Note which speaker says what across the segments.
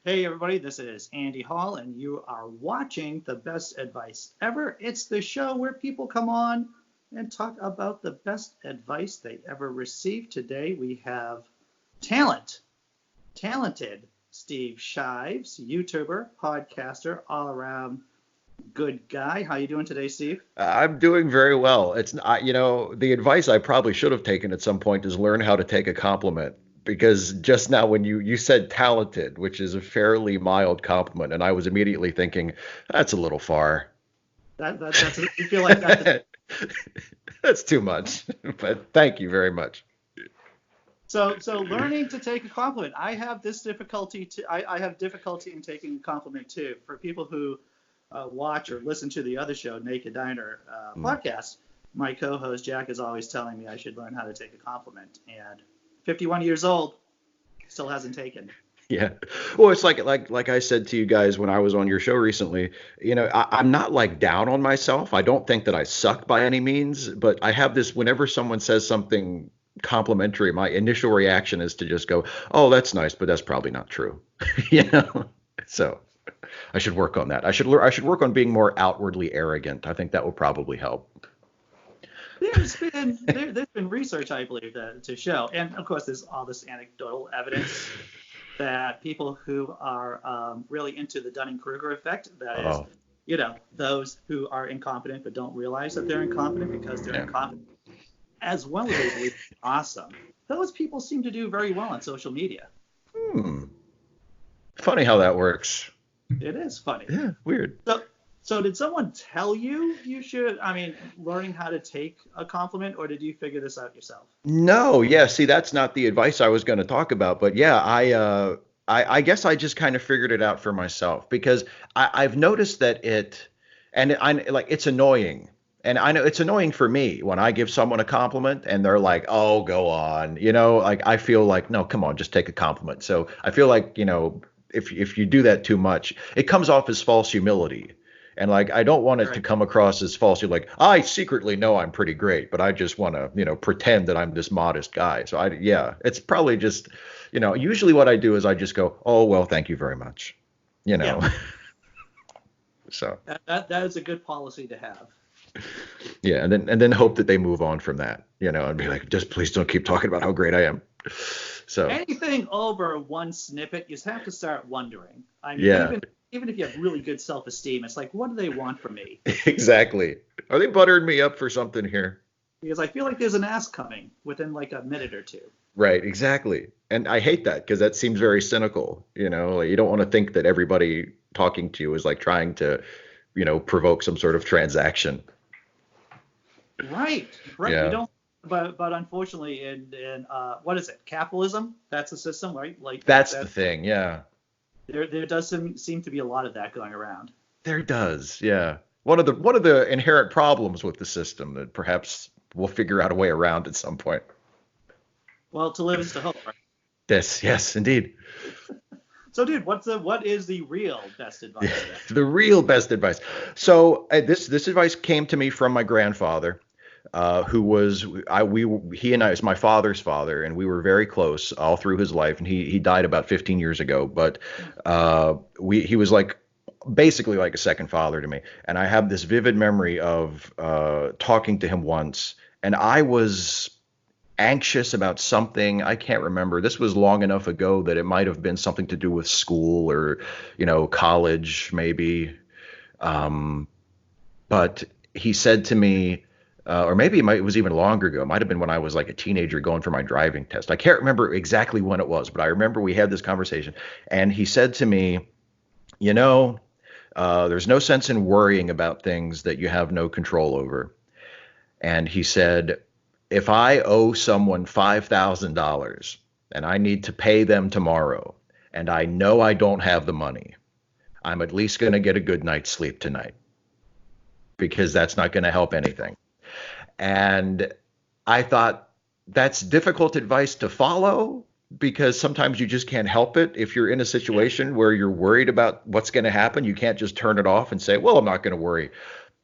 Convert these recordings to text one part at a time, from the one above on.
Speaker 1: Hey everybody, this is Andy Hall, and you are watching The Best Advice Ever. It's the show where people come on and talk about the best advice they ever received. Today we have talented Steve Shives, YouTuber, podcaster, all around good guy. How you doing today, Steve?
Speaker 2: I'm doing very well. The advice I probably should have taken at some point is learn how to take a compliment. Because just now when you said talented, which is a fairly mild compliment, and I was immediately thinking, that's a little far.
Speaker 1: That's you feel like that's
Speaker 2: That's too much. But thank you very much.
Speaker 1: so learning to take a compliment. I have difficulty in taking a compliment too. For people who watch or listen to the other show, Naked Diner
Speaker 2: Mm.
Speaker 1: podcast, my co-host Jack is always telling me I should learn how to take a compliment. And 51 years old, still hasn't taken.
Speaker 2: Yeah. Well, it's like I said to you guys when I was on your show recently, I'm not like down on myself. I don't think that I suck by any means, but I have this whenever someone says something complimentary, my initial reaction is to just go, "Oh, that's nice, but that's probably not true." You know? So, I should work on that. I should work on being more outwardly arrogant. I think that will probably help.
Speaker 1: There's been research, I believe, to show, and of course there's all this anecdotal evidence that people who are really into the Dunning-Kruger effect, that is,
Speaker 2: Oh,
Speaker 1: those who are incompetent but don't realize that they're incompetent because they're
Speaker 2: yeah.
Speaker 1: incompetent, as well as they believe it's awesome. Those people seem to do very well on social media.
Speaker 2: Hmm. Funny how that works.
Speaker 1: It is funny.
Speaker 2: Yeah, weird.
Speaker 1: So did someone tell you should, learning how to take a compliment, or did you figure this out yourself?
Speaker 2: No, yeah, see, that's not the advice I was going to talk about, but yeah, I guess I just kind of figured it out for myself because I've noticed that it's annoying, and I know it's annoying for me when I give someone a compliment and they're like, "Oh, go on," like I feel like, no, come on, just take a compliment. So I feel like, if you do that too much, it comes off as false humility. And like, I don't want it to
Speaker 1: Right.
Speaker 2: come across as false. You're like, I secretly know I'm pretty great, but I just want to, pretend that I'm this modest guy. So yeah, it's probably just, usually what I do is I just go, oh, well, thank you very much, you
Speaker 1: Yeah,
Speaker 2: know. So
Speaker 1: that is a good policy to have.
Speaker 2: yeah, and then hope that they move on from that, and be like, just please don't keep talking about how great I am. So
Speaker 1: Anything over one snippet, you have to start wondering.
Speaker 2: yeah,
Speaker 1: Even if you have really good self-esteem, it's like, what do they want from me?
Speaker 2: exactly. Are they buttering me up for something here?
Speaker 1: Because I feel like there's an ask coming within like a minute or two.
Speaker 2: Right, exactly. And I hate that because that seems very cynical. Like you don't want to think that everybody talking to you is like trying to, provoke some sort of transaction.
Speaker 1: Right, right. You
Speaker 2: Yeah,
Speaker 1: don't. But unfortunately, in what is it? Capitalism. That's a system, right? Like
Speaker 2: that's the
Speaker 1: that.
Speaker 2: thing. Yeah,
Speaker 1: There does seem to be a lot of that going around.
Speaker 2: there does. Yeah. One of the inherent problems with the system that perhaps we'll figure out a way around at some point.
Speaker 1: Well, to live is to hope. Right?
Speaker 2: This, yes, indeed.
Speaker 1: So, dude, what is the real best advice then?
Speaker 2: The real best advice. So this advice came to me from my grandfather, who was I we he and I is my father's father, and we were very close all through his life. And he died about 15 years ago, but we he was like basically like a second father to me. And I have this vivid memory of talking to him once, and I was anxious about something. I can't remember. This was long enough ago that it might have been something to do with school or, college maybe. Um, but he said to me, or maybe it was even longer ago. It might have been when I was like a teenager going for my driving test. I can't remember exactly when it was, but I remember we had this conversation. And he said to me, you know, there's no sense in worrying about things that you have no control over. And he said, if I owe someone $5,000 and I need to pay them tomorrow, and I know I don't have the money, I'm at least going to get a good night's sleep tonight because that's not going to help anything. And I thought that's difficult advice to follow because sometimes you just can't help it. If you're in a
Speaker 1: Yeah.
Speaker 2: situation where you're worried about what's going to happen, you can't just turn it off and say, well, I'm not going to worry.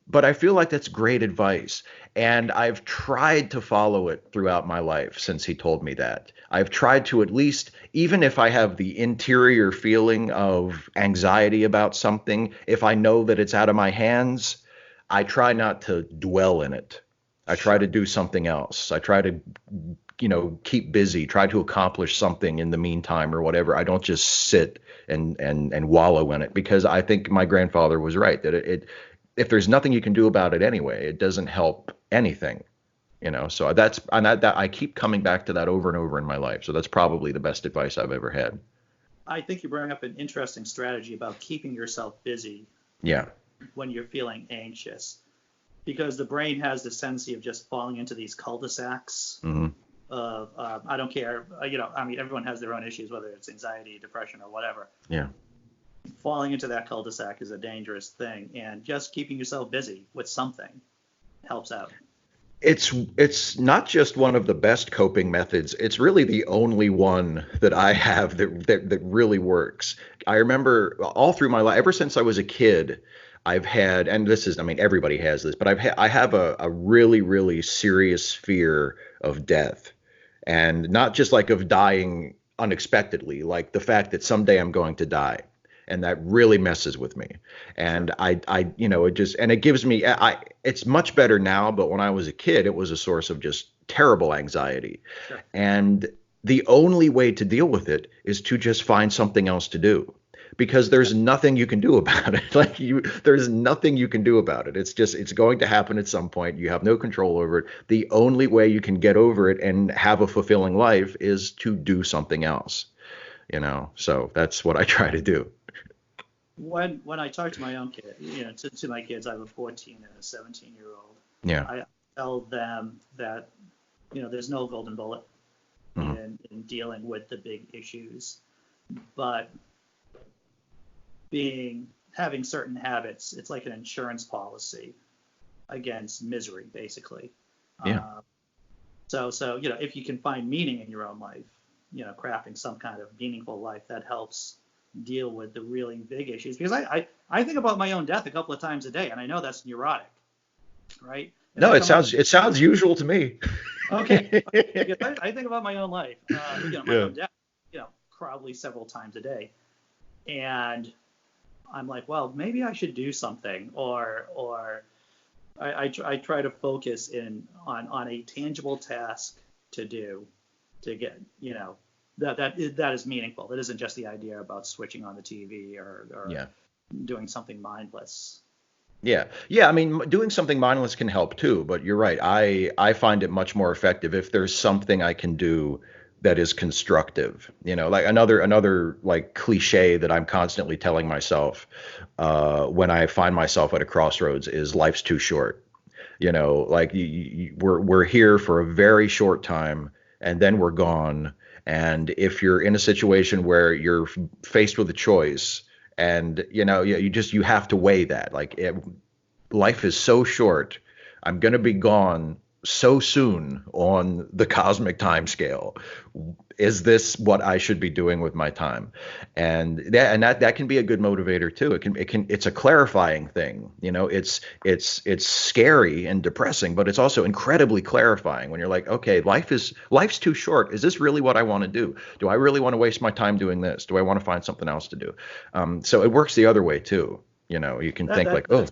Speaker 2: but I feel like that's great advice. And I've tried to follow it throughout my life since he told me that. I've tried to at least, even if I have the interior feeling of anxiety about something, if I know that it's out of my hands, I try not to dwell in it. I try to
Speaker 1: Sure.
Speaker 2: do something else. I try to, keep busy, try to accomplish something in the meantime or whatever. I don't just sit and wallow in it, because I think my grandfather was right that it if there's nothing you can do about it anyway, it doesn't help anything. So that I keep coming back to that over and over in my life. So that's probably the best advice I've ever had.
Speaker 1: I think you bring up an interesting strategy about keeping yourself busy
Speaker 2: Yeah.
Speaker 1: when you're feeling anxious, because the brain has this tendency of just falling into these cul-de-sacs
Speaker 2: Hmm.
Speaker 1: of I don't care, I mean, everyone has their own issues, whether it's anxiety, depression, or whatever.
Speaker 2: Yeah.
Speaker 1: Falling into that cul-de-sac is a dangerous thing, and just keeping yourself busy with something helps out.
Speaker 2: It's not just one of the best coping methods. It's really the only one that I have that really works. I remember all through my life, ever since I was a kid, I've had, and this is, I mean, everybody has this, but I have a really, really serious fear of death. And not just like of dying unexpectedly, like the fact that someday I'm going to die. And that really messes with me. And
Speaker 1: Sure.
Speaker 2: it just, and it gives me, it's much better now, but when I was a kid, it was a source of just terrible anxiety.
Speaker 1: Sure.
Speaker 2: And the only way to deal with it is to just find something else to do, because there's nothing you can do about it. There's nothing you can do about it. It's going to happen at some point. You have no control over it. The only way you can get over it and have a fulfilling life is to do something else, So that's what I try to do.
Speaker 1: When I talk to my own kid, to my kids, I have a 14 and a 17-year-old.
Speaker 2: Yeah.
Speaker 1: I tell them that there's no golden bullet
Speaker 2: Mhm.
Speaker 1: in dealing with the big issues, but having certain habits, it's like an insurance policy against misery, basically.
Speaker 2: Yeah.
Speaker 1: So if you can find meaning in your own life, crafting some kind of meaningful life, that helps deal with the really big issues. Because I think about my own death a couple of times a day, and I know that's neurotic, right? If
Speaker 2: No,
Speaker 1: I
Speaker 2: it
Speaker 1: come up,
Speaker 2: sounds usual to me.
Speaker 1: okay, because I think about my own life, my
Speaker 2: Yeah.
Speaker 1: own death, probably several times a day, and I'm like, well, maybe I should do something, or I try to focus on a tangible task to do to get, that is meaningful. That isn't just the idea about switching on the TV or
Speaker 2: Yeah.
Speaker 1: doing something mindless.
Speaker 2: Yeah. Yeah. I mean, doing something mindless can help too, but you're right. I find it much more effective if there's something I can do that is constructive. Like another like cliche that I'm constantly telling myself when I find myself at a crossroads is life's too short. Like we're here for a very short time and then we're gone. And if you're in a situation where you're faced with a choice, and you have to weigh that, life is so short. I'm going to be gone so soon on the cosmic time scale. Is this what I should be doing with my time? And that can be a good motivator too. It's a clarifying thing. It's scary and depressing, but it's also incredibly clarifying when you're like, okay, life's too short. Is this really what I want to do? Do I really want to waste my time doing this? Do I want to find something else to do? So it works the other way too. You can
Speaker 1: That
Speaker 2: think
Speaker 1: that
Speaker 2: like, oh,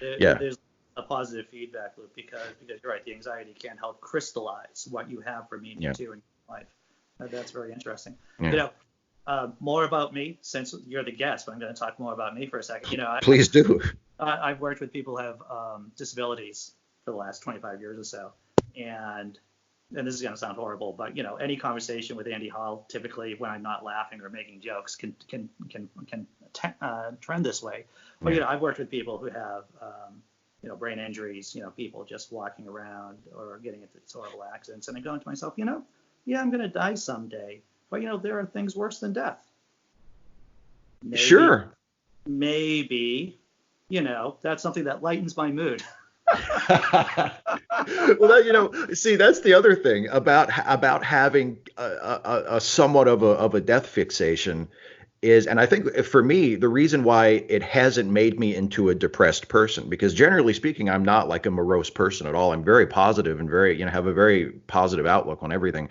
Speaker 2: yeah,
Speaker 1: there's a positive feedback loop, because you're right, the anxiety can help crystallize what you have for meaning
Speaker 2: yeah,
Speaker 1: too in your life. That's very interesting.
Speaker 2: yeah.
Speaker 1: More about me, since you're the guest, but I'm going to talk more about me for a second.
Speaker 2: Please do.
Speaker 1: I've worked with people who have disabilities for the last 25 years or so, and this is going to sound horrible, but any conversation with Andy Hall, typically when I'm not laughing or making jokes, can trend this way. But
Speaker 2: Yeah.
Speaker 1: I've worked with people who have brain injuries, people just walking around or getting into these horrible accidents, and I'm going to myself, yeah, I'm going to die someday, but there are things worse than death.
Speaker 2: Sure.
Speaker 1: Maybe, that's something that lightens my mood.
Speaker 2: Well, see, that's the other thing about having a somewhat of a death fixation. is, and I think for me, the reason why it hasn't made me into a depressed person, because generally speaking, I'm not like a morose person at all. I'm very positive and very, have a very positive outlook on everything.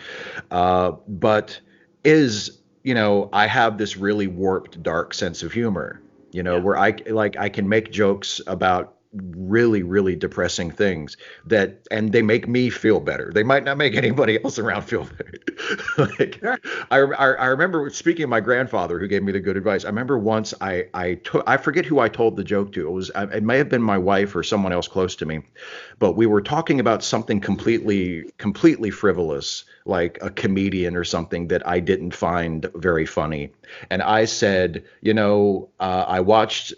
Speaker 2: But is, I have this really warped, dark sense of humor,
Speaker 1: Yeah.
Speaker 2: where I can make jokes about really, really depressing things and they make me feel better. They might not make anybody else around feel better. Like,
Speaker 1: Sure.
Speaker 2: I remember, speaking of my grandfather who gave me the good advice. I remember once I forget who I told the joke to. It may have been my wife or someone else close to me, but we were talking about something completely frivolous, like a comedian or something that I didn't find very funny. And I said, I watched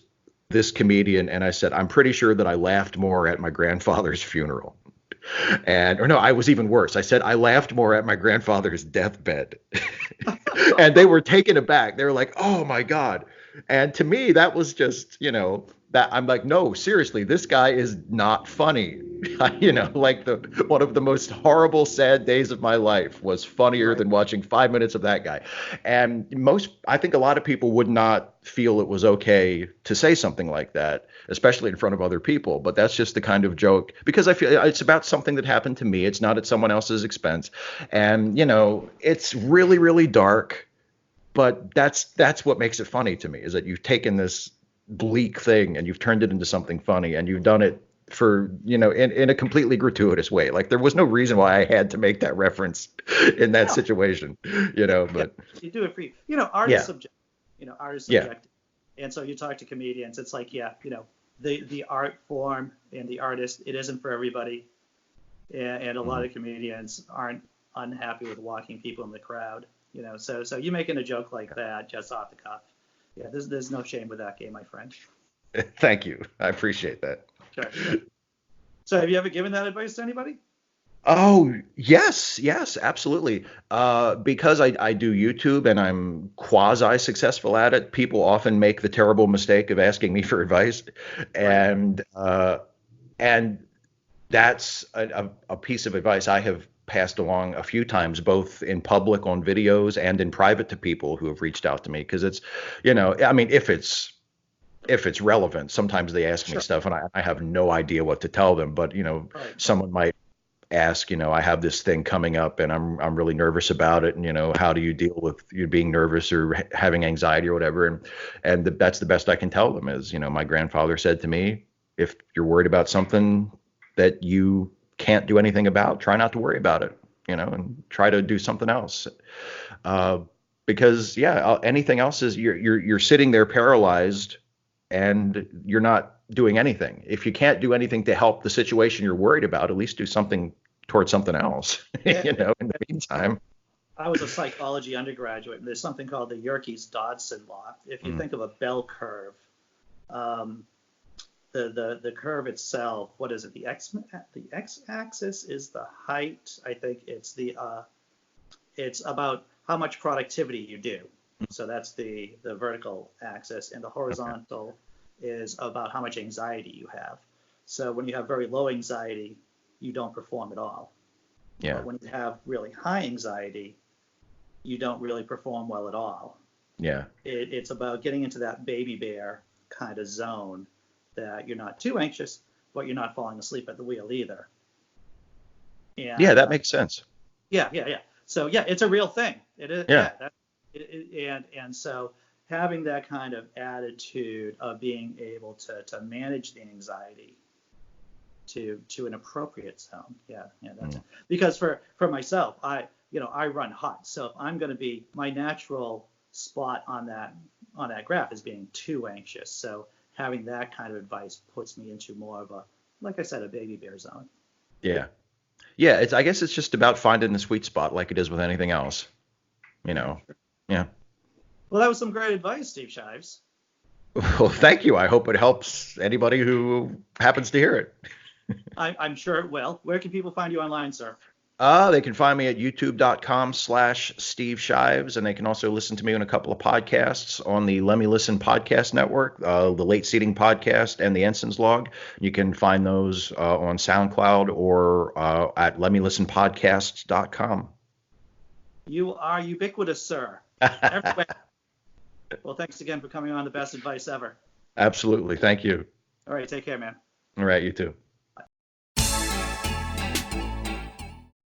Speaker 2: this comedian and I said, I'm pretty sure that I laughed more at my grandfather's funeral. Or no, I was even worse. I said I laughed more at my grandfather's deathbed. And they were taken aback. They were like, "Oh my God." And to me, that was just, that I'm like, no, seriously, this guy is not funny. Like one of the most horrible, sad days of my life was funnier
Speaker 1: Right.
Speaker 2: than watching 5 minutes of that guy. And I think a lot of people would not feel it was okay to say something like that, especially in front of other people. But that's just the kind of joke, because I feel it's about something that happened to me. It's not at someone else's expense. And, it's really, really dark. But that's what makes it funny to me, is that you've taken this bleak thing and you've turned it into something funny, and you've done it for, in a completely gratuitous way. Like, there was no reason why I had to make that reference in that
Speaker 1: No.
Speaker 2: situation,
Speaker 1: Yeah.
Speaker 2: but
Speaker 1: You do it for you. Art is
Speaker 2: yeah,
Speaker 1: subjective. Art is
Speaker 2: yeah.
Speaker 1: subjective. And so you talk to comedians, it's like, yeah, the art form and the artist, it isn't for everybody. And a lot
Speaker 2: Mhm.
Speaker 1: of comedians aren't unhappy with walking people in the crowd. So you making a joke like that just off the cuff. Yeah, there's no shame with that game, my friend.
Speaker 2: Thank you. I appreciate that.
Speaker 1: Sure. Sure. So have you ever given that advice to anybody?
Speaker 2: Oh, yes, yes, absolutely. Because I do YouTube and I'm quasi successful at it, people often make the terrible mistake of asking me for advice.
Speaker 1: Right.
Speaker 2: And that's a piece of advice I have passed along a few times, both in public on videos and in private to people who have reached out to me. Because it's, I mean, if it's relevant, sometimes they ask me
Speaker 1: Sure.
Speaker 2: stuff and I have no idea what to tell them. But,
Speaker 1: Right.
Speaker 2: someone might ask, I have this thing coming up and I'm really nervous about it. And, how do you deal with you being nervous or having anxiety or whatever? And that's the best I can tell them is, my grandfather said to me, if you're worried about something that you can't do anything about, try not to worry about it, and try to do something else. Uh, because anything else is you're sitting there paralyzed and you're not doing anything. If you can't do anything to help the situation you're worried about, at least do something towards something else,
Speaker 1: Yeah.
Speaker 2: in the meantime.
Speaker 1: I was a psychology undergraduate, and there's something called the Yerkes-Dodson law. If you
Speaker 2: Mm,
Speaker 1: think of a bell curve, um, the curve itself, what is it? The x-axis is the height. I think it's about how much productivity you do. So that's the vertical axis, and the
Speaker 2: okay.
Speaker 1: horizontal is about how much anxiety you have. So when you have very low anxiety, you don't perform at all.
Speaker 2: Yeah.
Speaker 1: But when you have really high anxiety, you don't really perform well at all.
Speaker 2: Yeah.
Speaker 1: It's about getting into that baby bear kind of zone that you're not too anxious, but you're not falling asleep at the wheel either.
Speaker 2: Yeah.
Speaker 1: And
Speaker 2: That makes sense.
Speaker 1: yeah. So yeah, it's a real thing. It is.
Speaker 2: Yeah.
Speaker 1: Yeah. And so having that kind of attitude of being able to manage the anxiety to an appropriate zone. Yeah. That's
Speaker 2: Mm,
Speaker 1: it. Because for myself, I run hot. So if I'm going to be my natural spot on that graph is being too anxious. So having that kind of advice puts me into more of a, like I said, a baby bear zone.
Speaker 2: yeah. Yeah. I guess it's just about finding the sweet spot like it is with anything else, you
Speaker 1: Yeah.
Speaker 2: know.
Speaker 1: Sure.
Speaker 2: Yeah.
Speaker 1: Well, that was some great advice, Steve Shives.
Speaker 2: Well, thank you. I hope it helps anybody who happens to hear it.
Speaker 1: I'm sure it will. Where can people find you online, sir?
Speaker 2: They can find me at youtube.com/Steve Shives, and they can also listen to me on a couple of podcasts on the Let Me Listen podcast network, the Late Seating podcast and the Ensign's Log. You can find those on SoundCloud or at letmelistenpodcasts.com.
Speaker 1: You are ubiquitous, sir. Everywhere. Well, thanks again for coming on the best advice ever.
Speaker 2: Absolutely. Thank you.
Speaker 1: All right, take care, man.
Speaker 2: All right, you too.